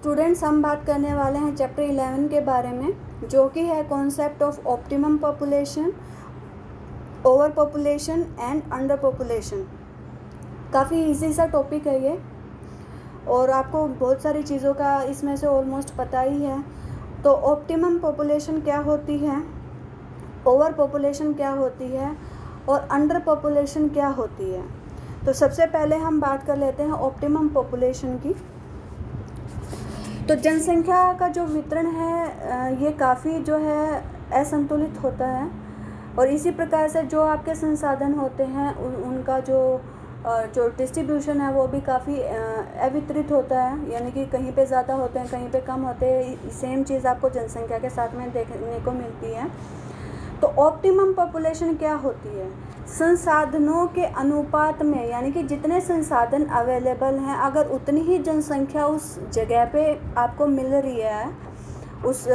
Students, हम बात करने वाले हैं चैप्टर 11 के बारे में, जो कि है concept of optimum population, over population and under population. काफ़ी इजी सा टॉपिक है ये, और आपको बहुत सारी चीज़ों का इसमें से ऑलमोस्ट पता ही है। तो ऑप्टिमम पॉपुलेशन क्या होती है, ओवर पॉपुलेशन क्या होती है, और अंडर पॉपुलेशन क्या होती है। तो सबसे पहले हम बात कर लेते हैं ऑप्टिमम पॉपुलेशन की। तो जनसंख्या का जो वितरण है ये काफ़ी जो है असंतुलित होता है, और इसी प्रकार से जो आपके संसाधन होते हैं उनका जो डिस्ट्रीब्यूशन है वो भी काफ़ी अवितरित होता है, यानी कि कहीं पे ज़्यादा होते हैं, कहीं पे कम होते हैं। सेम चीज़ आपको जनसंख्या के साथ में देखने को मिलती है। तो ऑप्टिमम पॉपुलेशन क्या होती है, संसाधनों के अनुपात में, यानी कि जितने संसाधन अवेलेबल हैं अगर उतनी ही जनसंख्या उस जगह पे आपको मिल रही है उस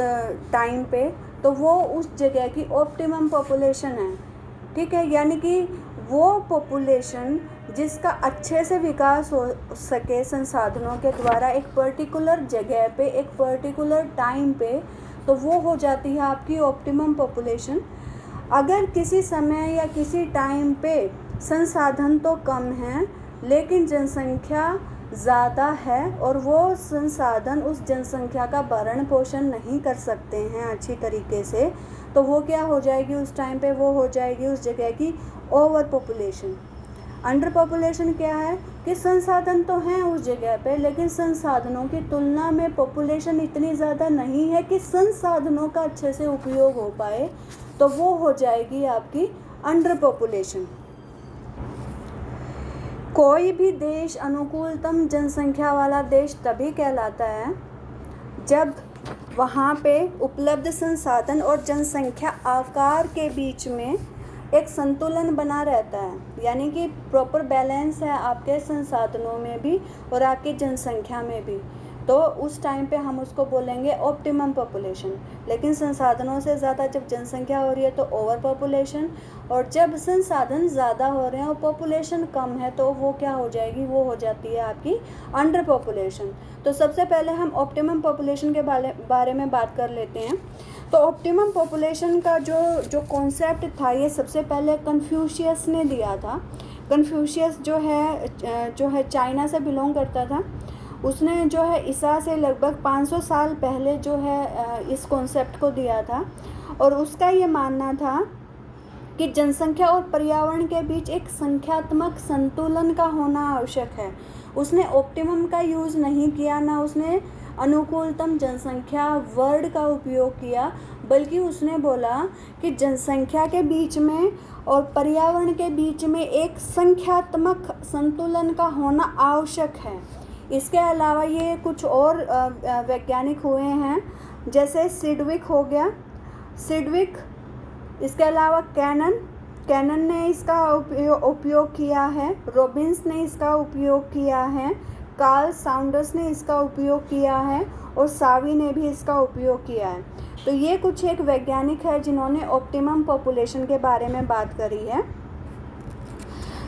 टाइम पे, तो वो उस जगह की ऑप्टिमम पॉपुलेशन है। ठीक है, यानी कि वो पॉपुलेशन जिसका अच्छे से विकास हो सके संसाधनों के द्वारा एक पर्टिकुलर जगह पे एक पर्टिकुलर टाइम पे, तो वो हो जाती है आपकी ऑप्टिमम पॉपुलेशन। अगर किसी समय या किसी टाइम पे संसाधन तो कम हैं लेकिन जनसंख्या ज़्यादा है और वो संसाधन उस जनसंख्या का भरण पोषण नहीं कर सकते हैं अच्छी तरीके से, तो वो क्या हो जाएगी उस टाइम पे, वो हो जाएगी उस जगह की ओवर पॉपुलेशन। अंडर पॉपुलेशन क्या है कि संसाधन तो हैं उस जगह पे लेकिन संसाधनों की तुलना में पॉपुलेशन इतनी ज़्यादा नहीं है कि संसाधनों का अच्छे से उपयोग हो पाए, तो वो हो जाएगी आपकी अंडर पॉपुलेशन। कोई भी देश अनुकूलतम जनसंख्या वाला देश तभी कहलाता है जब वहाँ पे उपलब्ध संसाधन और जनसंख्या आकार के बीच में एक संतुलन बना रहता है, यानी कि प्रॉपर बैलेंस है आपके संसाधनों में भी और आपकी जनसंख्या में भी। तो उस टाइम पे हम उसको बोलेंगे ऑप्टिमम पॉपुलेशन। लेकिन संसाधनों से ज़्यादा जब जनसंख्या हो रही है तो ओवर पॉपुलेशन, और जब संसाधन ज़्यादा हो रहे हैं और पॉपुलेशन कम है तो वो क्या हो जाएगी, वो हो जाती है आपकी अंडर पॉपुलेशन। तो सबसे पहले हम ऑप्टिमम पॉपुलेशन के बारे में बात कर लेते हैं। तो ऑप्टिमम पॉपुलेशन का जो कॉन्सेप्ट था ये सबसे पहले कन्फ्यूशियस ने दिया था। कन्फ्यूशियस जो है चाइना से बिलोंग करता था। उसने जो है ईसा से लगभग 500 साल पहले जो है इस कॉन्सेप्ट को दिया था, और उसका ये मानना था कि जनसंख्या और पर्यावरण के बीच एक संख्यात्मक संतुलन का होना आवश्यक है। उसने ऑप्टिमम का यूज़ नहीं किया, ना उसने अनुकूलतम जनसंख्या वर्ड का उपयोग किया, बल्कि उसने बोला कि जनसंख्या के बीच में और पर्यावरण के बीच में एक संख्यात्मक संतुलन का होना आवश्यक है। इसके अलावा ये कुछ और वैज्ञानिक हुए हैं, जैसे सिडविक हो गया, सिडविक। इसके अलावा कैनन ने इसका उपयोग किया है, रॉबिन्स ने इसका उपयोग किया है, कार्ल साउंडर्स ने इसका उपयोग किया है, और सावी ने भी इसका उपयोग किया है। तो ये कुछ एक वैज्ञानिक है जिन्होंने ऑप्टिमम पॉपुलेशन के बारे में बात करी है।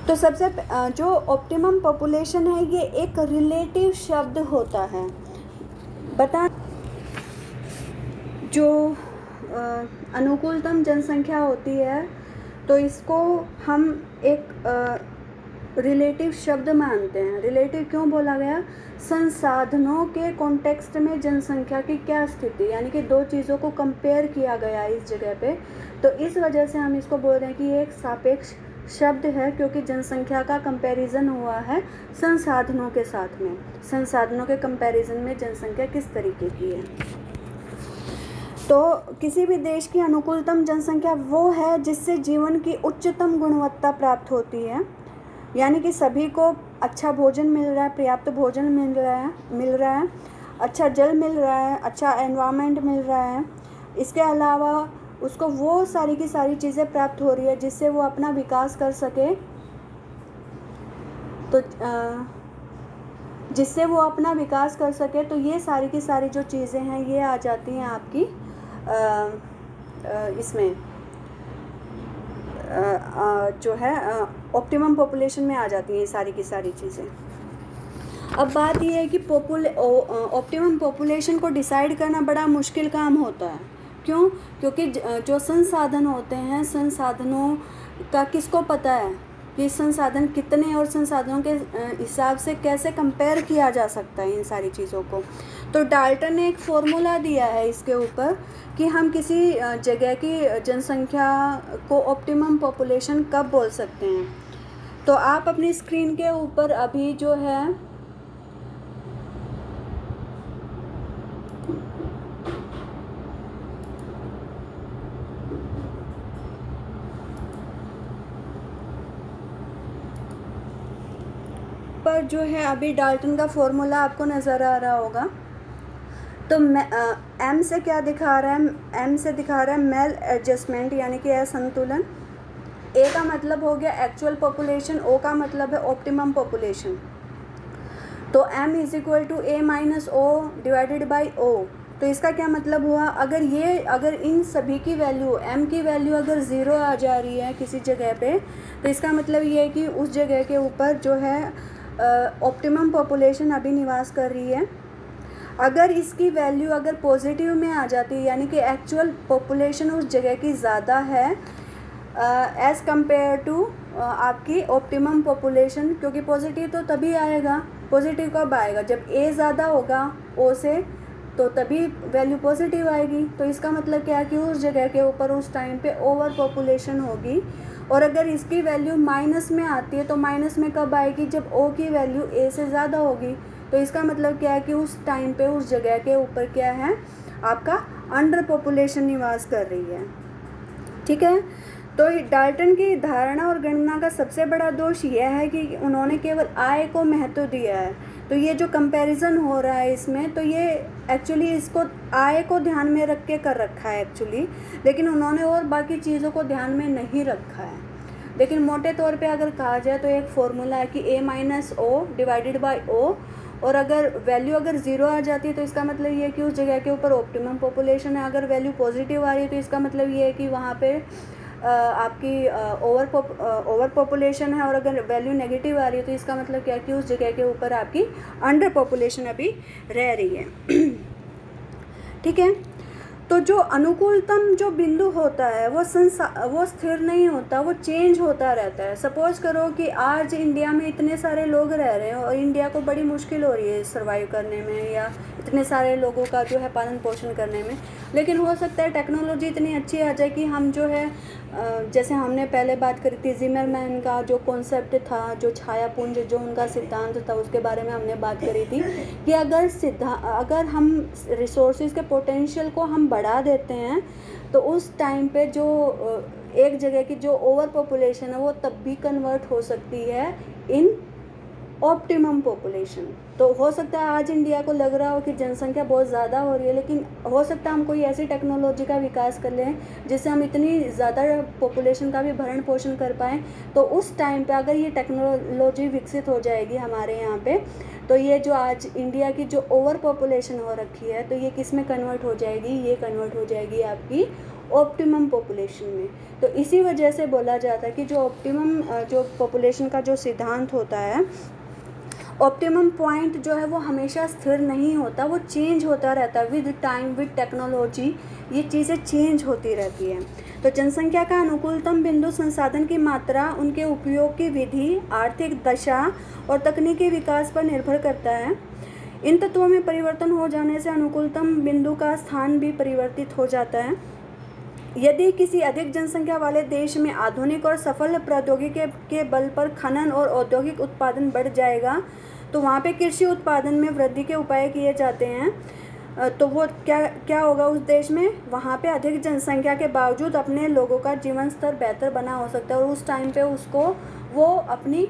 तो सबसे जो ऑप्टिमम पॉपुलेशन है ये एक रिलेटिव शब्द होता है। जो अनुकूलतम जनसंख्या होती है तो इसको हम एक रिलेटिव शब्द मानते हैं। रिलेटिव क्यों बोला गया, संसाधनों के कॉन्टेक्स्ट में जनसंख्या की क्या स्थिति, यानी कि दो चीज़ों को कंपेयर किया गया इस जगह पे, तो इस वजह से हम इसको बोल रहे हैं कि ये एक सापेक्ष शब्द है, क्योंकि जनसंख्या का कंपैरिजन हुआ है संसाधनों के साथ में। संसाधनों के कंपैरिजन में जनसंख्या किस तरीके की है। तो किसी भी देश की अनुकूलतम जनसंख्या वो है जिससे जीवन की उच्चतम गुणवत्ता प्राप्त होती है, यानी कि सभी को अच्छा भोजन मिल रहा है, पर्याप्त भोजन मिल रहा है, अच्छा जल मिल रहा है, अच्छा एनवायरनमेंट मिल रहा है। इसके अलावा उसको वो सारी की सारी चीज़ें प्राप्त हो रही है जिससे वो अपना विकास कर सके, तो जिससे वो अपना विकास कर सके। तो ये सारी की सारी जो चीज़ें हैं ये आ जाती हैं आपकी इसमें जो है ऑप्टिमम पॉपुलेशन में आ जाती हैं ये सारी की सारी चीज़ें। अब बात ये है कि ऑप्टिमम पॉपुलेशन को डिसाइड करना बड़ा मुश्किल काम होता है। क्यों? क्योंकि जो संसाधन होते हैं, संसाधनों का किसको पता है कि संसाधन कितने, और संसाधनों के हिसाब से कैसे कंपेयर किया जा सकता है इन सारी चीज़ों को। तो डाल्टन ने एक फॉर्मूला दिया है इसके ऊपर कि हम किसी जगह की जनसंख्या को ऑप्टिमम पॉपुलेशन कब बोल सकते हैं। तो आप अपनी स्क्रीन के ऊपर अभी जो है पर जो है अभी डाल्टन का फॉर्मूला आपको नज़र आ रहा होगा। तो एम से क्या दिखा रहा है? एम से दिखा रहा है मेल एडजस्टमेंट, यानी कि असंतुलन। ए का मतलब हो गया एक्चुअल पॉपुलेशन, ओ का मतलब है ऑप्टिमम पॉपुलेशन। तो m is equal to A minus O divided by O. तो इसका क्या मतलब हुआ? अगर इन सभी की वैल्यू, m की वैल्यू अगर ज़ीरो आ जा रही है किसी जगह पे, तो इसका मतलब ये है कि उस जगह के ऊपर जो है ऑप्टिमम पॉपुलेशन अभी निवास कर रही है। अगर इसकी वैल्यू अगर पॉजिटिव में आ जाती है, यानी कि एक्चुअल पॉपुलेशन उस जगह की ज़्यादा है एज़ कंपेयर टू आपकी ऑप्टिमम पॉपुलेशन, क्योंकि पॉजिटिव तो तभी आएगा। पॉजिटिव कब आएगा? जब ए ज़्यादा होगा ओ से, तो तभी वैल्यू पॉजिटिव आएगी। तो इसका मतलब क्या है कि उस जगह के ऊपर उस टाइम पे ओवर पॉपुलेशन होगी। और अगर इसकी वैल्यू माइनस में आती है, तो माइनस में कब आएगी? जब ओ की वैल्यू ए से ज़्यादा होगी। तो इसका मतलब क्या है कि उस टाइम पे उस जगह के ऊपर क्या है, आपका अंडर पॉपुलेशन निवास कर रही है। ठीक है। तो डाल्टन की धारणा और गणना का सबसे बड़ा दोष यह है कि उन्होंने केवल आय को महत्व दिया है। तो ये जो कंपैरिजन हो रहा है इसमें, तो ये एक्चुअली इसको आय को ध्यान में रख के कर रखा है एक्चुअली, लेकिन उन्होंने और बाकी चीज़ों को ध्यान में नहीं रखा है। लेकिन मोटे तौर पे अगर कहा जाए तो एक फॉर्मूला है कि A minus O divided by O, और अगर वैल्यू अगर ज़ीरो आ जाती है तो इसका मतलब ये है कि उस जगह के ऊपर ऑप्टिमम पॉपुलेशन है। अगर वैल्यू पॉजिटिव आ रही है तो इसका मतलब ये है कि वहाँ पे आपकी ओवर पॉपुलेशन है। और अगर वैल्यू नेगेटिव आ रही है तो इसका मतलब क्या है कि उस जगह के ऊपर आपकी अंडर पॉपुलेशन अभी रह रही है। ठीक है। तो जो अनुकूलतम जो बिंदु होता है वो स्थिर नहीं होता, वो चेंज होता रहता है। सपोज करो कि आज इंडिया में इतने सारे लोग रह रहे हैं और इंडिया को बड़ी मुश्किल हो रही है सर्वाइव करने में, या इतने सारे लोगों का जो है पालन पोषण करने में। लेकिन हो सकता है टेक्नोलॉजी इतनी अच्छी आ जाए कि हम जो है जैसे हमने पहले बात करी थी जिमरमैन का जो कॉन्सेप्ट था, जो छायापुंज जो उनका सिद्धांत था, उसके बारे में हमने बात करी थी कि अगर हम रिसोर्सेज के पोटेंशियल को हम बढ़ा देते हैं तो उस टाइम पे जो एक जगह की जो ओवर पॉपुलेशन है वो तब भी कन्वर्ट हो सकती है इन ऑप्टिमम पॉपुलेशन। तो हो सकता है आज इंडिया को लग रहा हो कि जनसंख्या बहुत ज़्यादा हो रही है, लेकिन हो सकता है हम कोई ऐसी टेक्नोलॉजी का विकास कर लें जिससे हम इतनी ज़्यादा पॉपुलेशन का भी भरण पोषण कर पाएँ। तो उस टाइम पे अगर ये टेक्नोलॉजी विकसित हो जाएगी हमारे यहाँ पे, तो ये जो आज इंडिया की जो ओवर पॉपुलेशन हो रखी है, तो ये किस में कन्वर्ट हो जाएगी? ये कन्वर्ट हो जाएगी आपकी ऑप्टिमम पॉपुलेशन में। तो इसी वजह से बोला जाता है कि जो ऑप्टिमम जो पॉपुलेशन का जो सिद्धांत होता है, ऑप्टिमम पॉइंट जो है वो हमेशा स्थिर नहीं होता, वो चेंज होता रहता है विद टाइम, विद टेक्नोलॉजी, ये चीज़ें चेंज होती रहती हैं। तो जनसंख्या का अनुकूलतम बिंदु संसाधन की मात्रा, उनके उपयोग की विधि, आर्थिक दशा और तकनीकी विकास पर निर्भर करता है। इन तत्वों में परिवर्तन हो जाने से अनुकूलतम बिंदु का स्थान भी परिवर्तित हो जाता है। यदि किसी अधिक जनसंख्या वाले देश में आधुनिक और सफल प्रौद्योगिकी के बल पर खनन और औद्योगिक उत्पादन बढ़ जाएगा, तो वहाँ पे कृषि उत्पादन में वृद्धि के उपाय किए जाते हैं। तो वो क्या होगा उस देश में? वहाँ पे अधिक जनसंख्या के बावजूद अपने लोगों का जीवन स्तर बेहतर बना हो सकता है, और उस टाइम पे उसको वो अपनी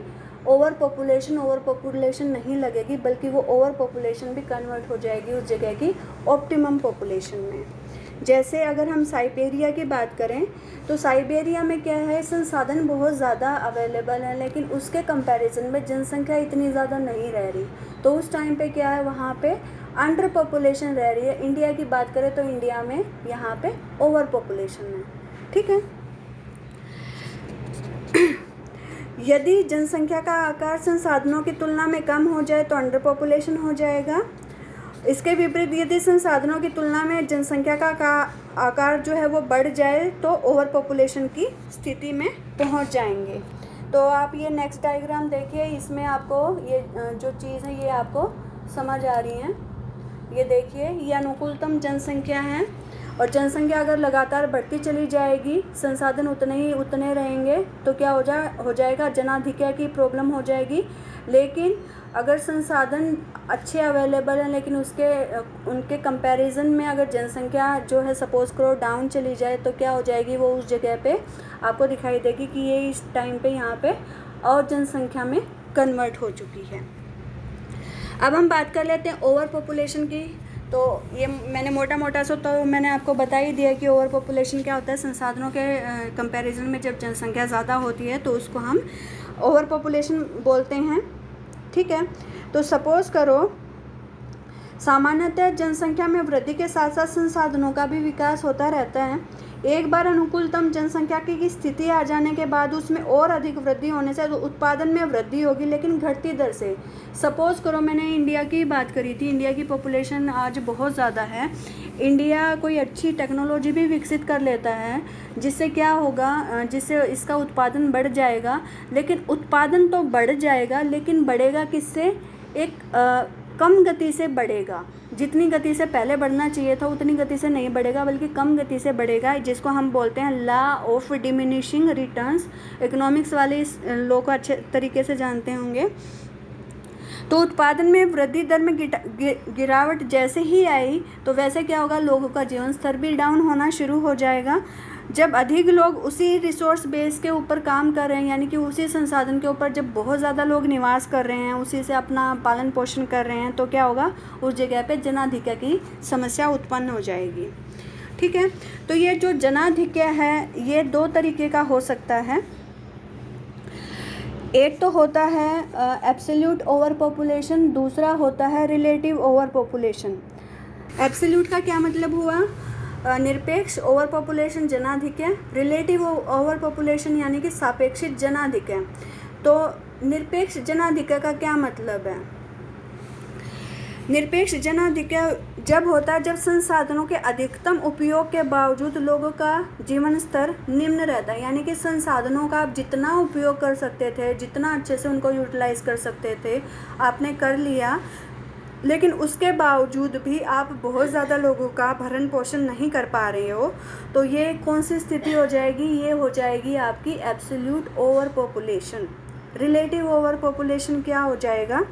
ओवर पॉपुलेशन नहीं लगेगी, बल्कि वो ओवर पॉपुलेशन भी कन्वर्ट हो जाएगी उस जगह की ऑप्टिमम पॉपुलेशन में। जैसे अगर हम साइबेरिया की बात करें, तो साइबेरिया में क्या है, संसाधन बहुत ज़्यादा अवेलेबल है, लेकिन उसके कंपैरिजन में जनसंख्या इतनी ज़्यादा नहीं रह रही। तो उस टाइम पे क्या है, वहाँ पे अंडर पॉपुलेशन रह रही है। इंडिया की बात करें तो इंडिया में यहाँ पे ओवर पॉपुलेशन है। ठीक है। यदि जनसंख्या का आकार संसाधनों की तुलना में कम हो जाए तो अंडर पॉपुलेशन हो जाएगा। इसके विपरीत यदि संसाधनों की तुलना में जनसंख्या का आकार जो है वो बढ़ जाए तो ओवर पॉपुलेशन की स्थिति में पहुंच जाएंगे। तो आप ये नेक्स्ट डायग्राम देखिए, इसमें आपको ये जो चीज़ है ये आपको समझ आ रही है। ये देखिए, ये अनुकूलतम जनसंख्या है और जनसंख्या अगर लगातार बढ़ती चली जाएगी, संसाधन उतने रहेंगे तो क्या हो जाएगा, जनाधिक्य की प्रॉब्लम हो जाएगी। लेकिन अगर संसाधन अच्छे अवेलेबल हैं लेकिन उनके कंपैरिजन में अगर जनसंख्या जो है सपोज करो डाउन चली जाए तो क्या हो जाएगी, वो उस जगह पे आपको दिखाई देगी कि ये इस टाइम पे यहाँ पे और जनसंख्या में कन्वर्ट हो चुकी है। अब हम बात कर लेते हैं ओवर पॉपुलेशन की। तो ये मैंने मोटा मोटा सो तो मैंने आपको बता ही दिया कि ओवर पॉपुलेशन क्या होता है। संसाधनों के कंपैरिजन में जब जनसंख्या ज़्यादा होती है तो उसको हम ओवर पॉपुलेशन बोलते हैं। ठीक है, तो सपोज़ करो सामान्यतः जनसंख्या में वृद्धि के साथ साथ संसाधनों का भी विकास होता रहता है। एक बार अनुकूलतम जनसंख्या की स्थिति आ जाने के बाद उसमें और अधिक वृद्धि होने से तो उत्पादन में वृद्धि होगी, लेकिन घटती दर से। सपोज़ करो मैंने इंडिया की बात करी थी, इंडिया की पॉपुलेशन आज बहुत ज़्यादा है। इंडिया कोई अच्छी टेक्नोलॉजी भी विकसित कर लेता है जिससे क्या होगा, जिससे इसका उत्पादन बढ़ जाएगा। लेकिन उत्पादन तो बढ़ जाएगा लेकिन बढ़ेगा किससे, एक कम गति से बढ़ेगा। जितनी गति से पहले बढ़ना चाहिए था उतनी गति से नहीं बढ़ेगा बल्कि कम गति से बढ़ेगा, जिसको हम बोलते हैं law of diminishing returns. Economics वाले इस लॉ को अच्छे तरीके से जानते होंगे। तो उत्पादन में वृद्धि दर में गिरावट जैसे ही आई तो वैसे क्या होगा, लोगों का जीवन स्तर भी डाउन होना शुरू हो जाएगा। जब अधिक लोग उसी रिसोर्स बेस के ऊपर काम कर रहे हैं, यानी कि उसी संसाधन के ऊपर जब बहुत ज़्यादा लोग निवास कर रहे हैं, उसी से अपना पालन पोषण कर रहे हैं, तो क्या होगा, उस जगह पे जनाधिक्य की समस्या उत्पन्न हो जाएगी। ठीक है, तो ये जो जनाधिक्य है ये दो तरीके का हो सकता है। एक तो होता है एब्सोल्यूट ओवर पॉपुलेशन, दूसरा होता है रिलेटिव ओवर पॉपुलेशन। एब्सोल्यूट का क्या मतलब हुआ, निरपेक्ष ओवर पॉपुलेशन जनाधिक्य, रिलेटिव ओवर पॉपुलेशन यानी कि सापेक्षिक जनाधिक्य। तो निरपेक्ष जनाधिक्य का क्या मतलब है, निरपेक्ष जनाधिक्य जब होता है जब संसाधनों के अधिकतम उपयोग के बावजूद लोगों का जीवन स्तर निम्न रहता है। यानी कि संसाधनों का आप जितना उपयोग कर सकते थे, जितना अच्छे से उनको यूटिलाइज कर सकते थे आपने कर लिया, लेकिन उसके बावजूद भी आप बहुत ज़्यादा लोगों का भरण पोषण नहीं कर पा रहे हो, तो ये कौन सी स्थिति हो जाएगी, ये हो जाएगी आपकी absolute over population. Relative over population क्या हो जाएगा,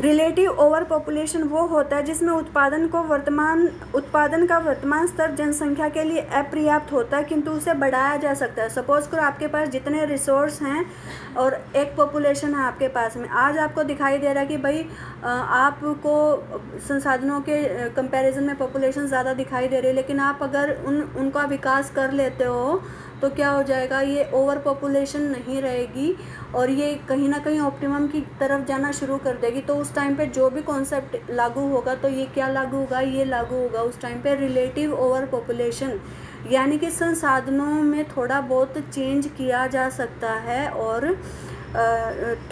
रिलेटिव ओवर पॉपुलेशन वो होता है जिसमें उत्पादन का वर्तमान स्तर जनसंख्या के लिए अपर्याप्त होता है किंतु उसे बढ़ाया जा सकता है। सपोज करो आपके पास जितने रिसोर्स हैं और एक पॉपुलेशन है आपके पास में, आज आपको दिखाई दे रहा है कि भाई आपको संसाधनों के कंपैरिजन में पॉपुलेशन ज़्यादा दिखाई दे रही है, लेकिन आप अगर उनका विकास कर लेते हो तो क्या हो जाएगा, ये ओवर पॉपुलेशन नहीं रहेगी और ये कहीं ना कहीं ऑप्टिमम की तरफ जाना शुरू कर देगी। तो उस टाइम पे जो भी कॉन्सेप्ट लागू होगा तो ये क्या लागू होगा, ये लागू होगा उस टाइम पे रिलेटिव ओवर पॉपुलेशन, यानी कि संसाधनों में थोड़ा बहुत चेंज किया जा सकता है और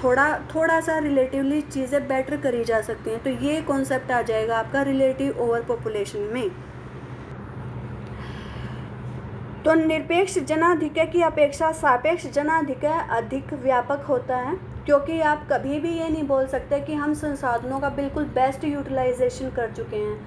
थोड़ा सा रिलेटिवली चीज़ें बेटर करी जा सकती हैं। तो ये कॉन्सेप्ट आ जाएगा आपका रिलेटिव ओवर पॉपुलेशन में। तो निरपेक्ष जनाधिक्य की अपेक्षा सापेक्ष जनाधिक्य अधिक व्यापक होता है, क्योंकि आप कभी भी ये नहीं बोल सकते कि हम संसाधनों का बिल्कुल बेस्ट यूटिलाइजेशन कर चुके हैं।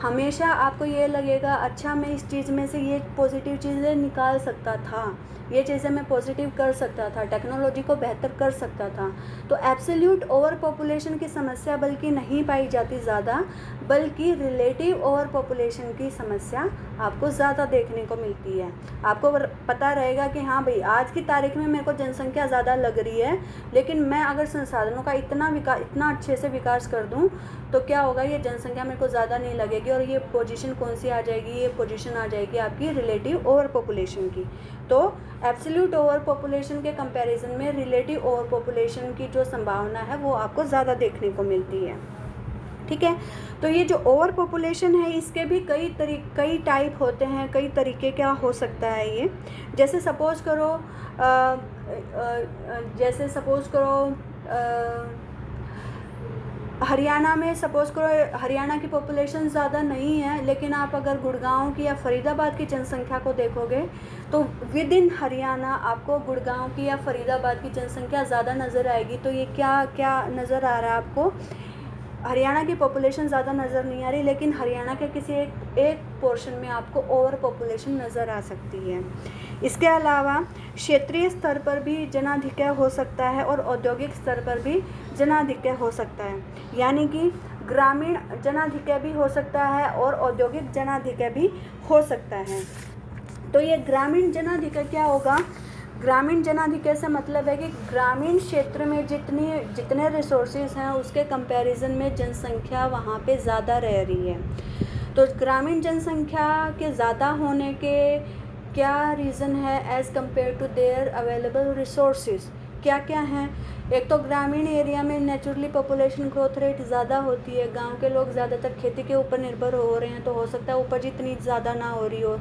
हमेशा आपको ये लगेगा अच्छा मैं इस चीज़ में से ये पॉजिटिव चीज़ें निकाल सकता था, ये चीज़ें मैं पॉजिटिव कर सकता था, टेक्नोलॉजी को बेहतर कर सकता था। तो एब्सोल्यूट ओवर पॉपुलेशन की समस्या बल्कि नहीं पाई जाती ज़्यादा, बल्कि रिलेटिव ओवर पॉपुलेशन की समस्या आपको ज़्यादा देखने को मिलती है। आपको पता रहेगा कि हाँ भाई आज की तारीख में मेरे को जनसंख्या ज़्यादा लग रही है, लेकिन मैं अगर संसाधनों का इतना अच्छे से विकास कर दूँ तो क्या होगा, ये जनसंख्या मेरे को ज़्यादा नहीं लगेगी और ये पोजीशन कौन सी आ जाएगी, ये पोजीशन आ जाएगी आपकी रिलेटिव ओवर पॉपुलेशन की। तो एब्सोल्यूट ओवर पॉपुलेशन के कंपैरिजन में रिलेटिव ओवर पॉपुलेशन की जो संभावना है वो आपको ज़्यादा देखने को मिलती है। ठीक है, तो ये जो ओवर पॉपुलेशन है इसके भी कई टाइप होते हैं, कई तरीके क्या हो सकता है ये। जैसे सपोज करो जैसे सपोज़ करो हरियाणा में, सपोज़ करो हरियाणा की पॉपुलेशन ज़्यादा नहीं है, लेकिन आप अगर गुड़गांव की या फरीदाबाद की जनसंख्या को देखोगे तो विद इन हरियाणा आपको गुड़गांव की या फरीदाबाद की जनसंख्या ज़्यादा नज़र आएगी। तो ये क्या क्या नज़र आ रहा है आपको? हरियाणा की पॉपुलेशन ज़्यादा नज़र नहीं आ रही, लेकिन हरियाणा के किसी एक पोर्शन में आपको ओवर पॉपुलेशन नज़र आ सकती है। इसके अलावा क्षेत्रीय स्तर पर भी जनाधिक्य हो सकता है और औद्योगिक स्तर पर भी जनाधिक्य हो सकता है, यानी कि ग्रामीण जनाधिक्य भी हो सकता है और औद्योगिक जनाधिक्य भी हो सकता है। तो ये ग्रामीण जनाधिक्य क्या होगा? ग्रामीण जनाधिक्य से मतलब है कि ग्रामीण क्षेत्र में जितने रिसोर्सेज हैं उसके कंपैरिजन में जनसंख्या वहाँ पे ज़्यादा रह रही है। तो ग्रामीण जनसंख्या के ज़्यादा होने के क्या रीज़न है as compare to their available resources? क्या क्या हैं? एक तो ग्रामीण एरिया में नेचुरली पॉपुलेशन ग्रोथ रेट ज़्यादा होती है, गांव के लोग ज़्यादातर खेती के ऊपर निर्भर हो रहे हैं, तो हो सकता है उपज इतनी ज़्यादा ना हो रही हो।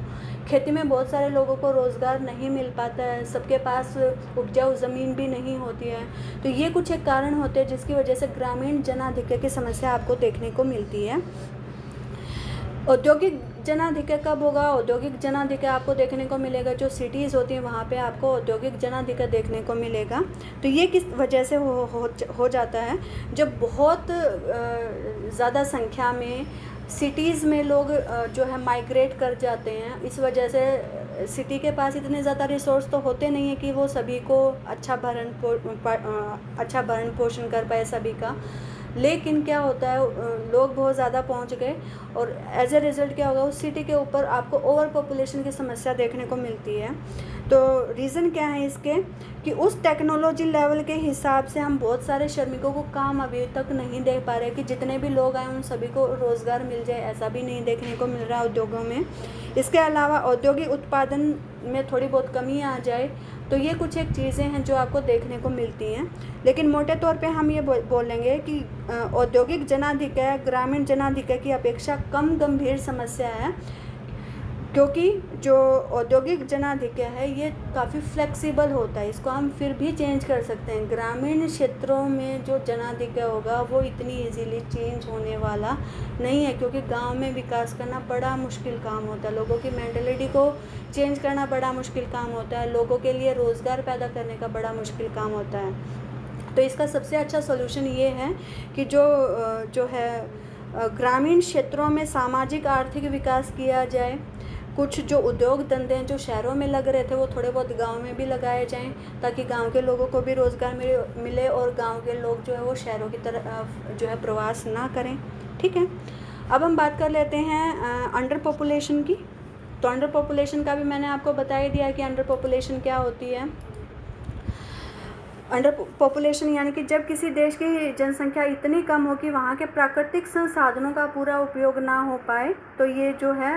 खेती में बहुत सारे लोगों को रोज़गार नहीं मिल पाता है, सबके पास उपजाऊ ज़मीन भी नहीं होती है। तो ये कुछ एक कारण होते हैं जिसकी वजह से ग्रामीण जनाधिक्य की समस्या आपको देखने को मिलती है। औद्योगिक जनाधिक्य कब होगा? औद्योगिक जनाधिक्य आपको देखने को मिलेगा जो सिटीज़ होती हैं वहाँ पे आपको औद्योगिक जनाधिक्य देखने को मिलेगा। तो ये किस वजह से हो जाता है? जब बहुत ज़्यादा संख्या में सिटीज़ में लोग जो है माइग्रेट कर जाते हैं, इस वजह से सिटी के पास इतने ज़्यादा रिसोर्स तो होते नहीं है कि वो सभी को अच्छा भरण पोषण कर पाए सभी का। लेकिन क्या होता है, लोग बहुत ज़्यादा पहुंच गए और एज ए रिज़ल्ट क्या होगा, उस सिटी के ऊपर आपको ओवर पॉपुलेशन की समस्या देखने को मिलती है। तो रीज़न क्या है इसके कि उस टेक्नोलॉजी लेवल के हिसाब से हम बहुत सारे श्रमिकों को काम अभी तक नहीं दे पा रहे कि जितने भी लोग आए उन सभी को रोज़गार मिल जाए, ऐसा भी नहीं देखने को मिल रहा उद्योगों में। इसके अलावा औद्योगिक उत्पादन में थोड़ी बहुत कमी आ जाए, तो ये कुछ एक चीज़ें हैं जो आपको देखने को मिलती हैं। लेकिन मोटे तौर पे हम ये बोलेंगे कि औद्योगिक जनाधिक्य ग्रामीण जनाधिक्य की अपेक्षा कम गंभीर समस्या है, क्योंकि जो औद्योगिक जनाधिक्य है ये काफ़ी फ्लेक्सिबल होता है, इसको हम फिर भी चेंज कर सकते हैं। ग्रामीण क्षेत्रों में जो जनाधिक्य होगा वो इतनी इजीली चेंज होने वाला नहीं है, क्योंकि गांव में विकास करना बड़ा मुश्किल काम होता है, लोगों की मेंटलिटी को चेंज करना बड़ा मुश्किल काम होता है, लोगों के लिए रोज़गार पैदा करने का बड़ा मुश्किल काम होता है। तो इसका सबसे अच्छा सोल्यूशन ये है कि जो है ग्रामीण क्षेत्रों में सामाजिक आर्थिक विकास किया जाए। कुछ जो उद्योग धंधे हैं जो शहरों में लग रहे थे वो थोड़े बहुत गांव में भी लगाए जाएं, ताकि गांव के लोगों को भी रोज़गार मिले और गांव के लोग जो है वो शहरों की तरफ जो है प्रवास ना करें। ठीक है, अब हम बात कर लेते हैं अंडर पॉपुलेशन की। तो अंडर पॉपुलेशन का भी मैंने आपको बता ही दिया कि अंडर पॉपुलेशन क्या होती है। अंडर पॉपुलेशन यानी कि जब किसी देश की जनसंख्या इतनी कम हो कि वहाँ के प्राकृतिक संसाधनों का पूरा उपयोग ना हो पाए, तो ये जो है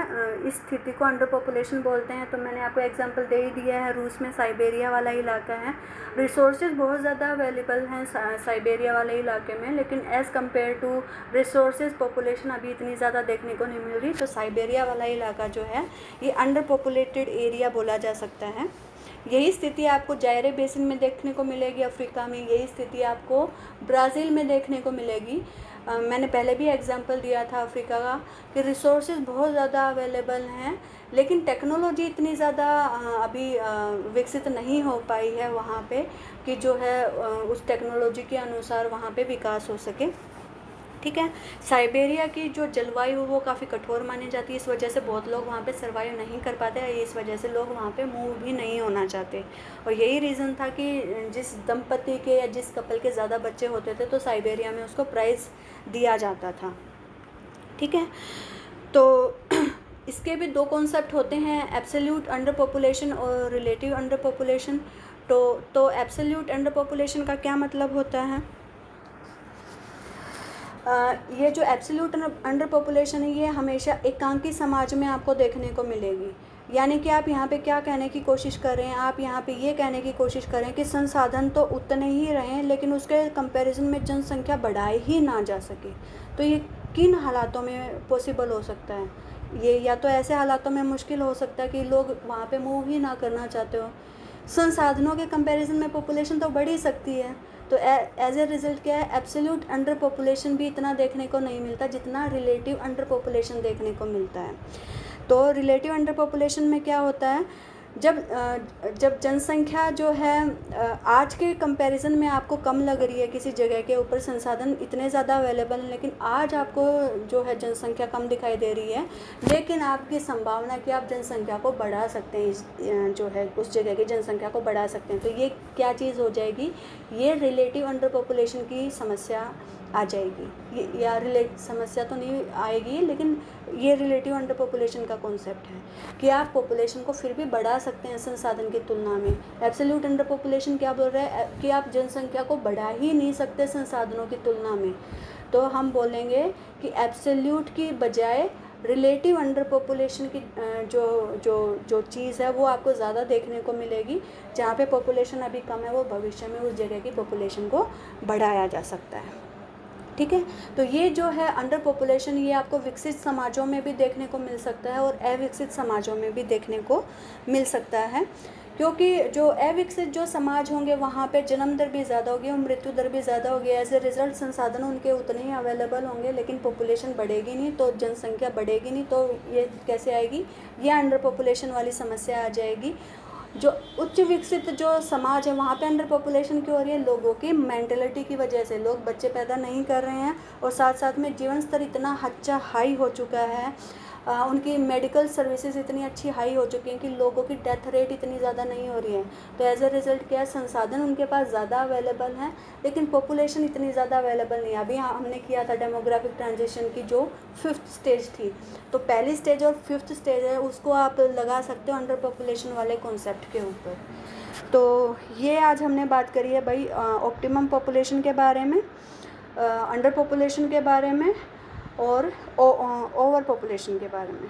इस स्थिति को अंडर पॉपुलेशन बोलते हैं। तो मैंने आपको एग्जांपल दे ही दिया है, रूस में साइबेरिया वाला इलाका है, रिसोर्सेज बहुत ज़्यादा अवेलेबल हैं साइबेरिया वाले इलाके में, लेकिन as compare to resources population अभी इतनी ज़्यादा देखने को नहीं मिल रही। तो साइबेरिया वाला इलाका जो है ये अंडर पॉपुलेटेड एरिया बोला जा सकता है। यही स्थिति आपको जायरे बेसिन में देखने को मिलेगी अफ्रीका में, यही स्थिति आपको ब्राज़ील में देखने को मिलेगी। मैंने पहले भी एग्जांपल दिया था अफ्रीका का कि रिसोर्सेज बहुत ज़्यादा अवेलेबल हैं, लेकिन टेक्नोलॉजी इतनी ज़्यादा अभी विकसित नहीं हो पाई है वहाँ पे कि जो है उस टेक्नोलॉजी के अनुसार वहाँ पे विकास हो सके। ठीक है, साइबेरिया की जो जलवायु वो काफ़ी कठोर मानी जाती है, इस वजह से बहुत लोग वहाँ पे सर्वाइव नहीं कर पाते हैं, इस वजह से लोग वहाँ पे मूव भी नहीं होना चाहते। और यही रीज़न था कि जिस दंपति के या जिस कपल के ज़्यादा बच्चे होते थे तो साइबेरिया में उसको प्राइज़ दिया जाता था। ठीक है, तो इसके भी दो कॉन्सेप्ट होते हैं, एब्सोल्यूट अंडर पॉपुलेशन और रिलेटिव अंडर पॉपुलेशन। तो एब्सोल्यूट अंडर पॉपुलेशन का क्या मतलब होता है? ये जो एब्सोल्यूट अंडर पॉपुलेशन है ये हमेशा एकांकी समाज में आपको देखने को मिलेगी। यानी कि आप यहाँ पे क्या कहने की कोशिश कर रहे हैं, आप यहाँ पे ये कहने की कोशिश कर रहे हैं कि संसाधन तो उतने ही रहें लेकिन उसके कंपैरिजन में जनसंख्या बढ़ाई ही ना जा सके। तो ये किन हालातों में पॉसिबल हो सकता है? ये या तो ऐसे हालातों में मुश्किल हो सकता है कि लोग वहाँ पे मूव ही ना करना चाहते हो। संसाधनों के कंपैरिजन में पॉपुलेशन तो बढ़ ही सकती है, तो एज ए रिज़ल्ट क्या है, एब्सोल्यूट अंडर पॉपुलेशन भी इतना देखने को नहीं मिलता जितना रिलेटिव अंडर पॉपुलेशन देखने को मिलता है। तो रिलेटिव अंडर पॉपुलेशन में क्या होता है, जब जनसंख्या जो है आज के कंपैरिजन में आपको कम लग रही है, किसी जगह के ऊपर संसाधन इतने ज़्यादा अवेलेबल हैं, लेकिन आज आपको जो है जनसंख्या कम दिखाई दे रही है, लेकिन आपकी संभावना कि आप जनसंख्या को बढ़ा सकते हैं, इस जो है उस जगह की जनसंख्या को बढ़ा सकते हैं, तो ये क्या चीज़ हो जाएगी, ये रिलेटिव अंडर पॉपुलेशन की समस्या आ जाएगी। ये या समस्या तो नहीं आएगी, लेकिन ये रिलेटिव अंडर पॉपुलेशन का कॉन्सेप्ट है कि आप पॉपुलेशन को फिर भी बढ़ा सकते हैं संसाधन की तुलना में। एब्सोल्यूट अंडर पॉपुलेशन क्या बोल रहा है कि आप जनसंख्या को बढ़ा ही नहीं सकते संसाधनों की तुलना में, तो हम बोलेंगे कि एब्सोल्यूट की बजाय रिलेटिव अंडर पॉपुलेशन की जो चीज़ है वो आपको ज़्यादा देखने को मिलेगी। जहाँ पे पॉपुलेशन अभी कम है, वो भविष्य में उस जगह की पॉपुलेशन को बढ़ाया जा सकता है। ठीक है, तो ये जो है अंडर पॉपुलेशन, ये आपको विकसित समाजों में भी देखने को मिल सकता है और अविकसित समाजों में भी देखने को मिल सकता है, क्योंकि जो अविकसित जो समाज होंगे वहाँ पे जन्म दर भी ज़्यादा होगी और मृत्यु दर भी ज़्यादा होगी। एज ए रिज़ल्ट संसाधन उनके उतने ही अवेलेबल होंगे, लेकिन पॉपुलेशन बढ़ेगी नहीं, तो जनसंख्या बढ़ेगी नहीं, तो ये कैसे आएगी, ये अंडर पॉपुलेशन वाली समस्या आ जाएगी। जो उच्च विकसित जो समाज है वहाँ पे अंडर पॉपुलेशन क्यों हो रही है, लोगों की मेंटेलिटी की वजह से। लोग बच्चे पैदा नहीं कर रहे हैं और साथ साथ में जीवन स्तर इतना अच्छा हाई हो चुका है, उनकी मेडिकल सर्विसेज इतनी अच्छी हाई हो चुकी हैं कि लोगों की डेथ रेट इतनी ज़्यादा नहीं हो रही है। तो एज ए रिज़ल्ट क्या है, संसाधन उनके पास ज़्यादा अवेलेबल हैं, लेकिन पॉपुलेशन इतनी ज़्यादा अवेलेबल नहीं है। अभी हमने किया था डेमोग्राफिक ट्रांजिशन की जो 5th स्टेज थी, तो पहली स्टेज और 5th स्टेज है, उसको आप लगा सकते हो अंडर पॉपुलेशन वाले कॉन्सेप्ट के ऊपर। तो ये आज हमने बात करी है भाई ऑप्टिमम पॉपुलेशन के बारे में, अंडर पॉपुलेशन के बारे में और ओवर पॉपुलेशन के बारे में।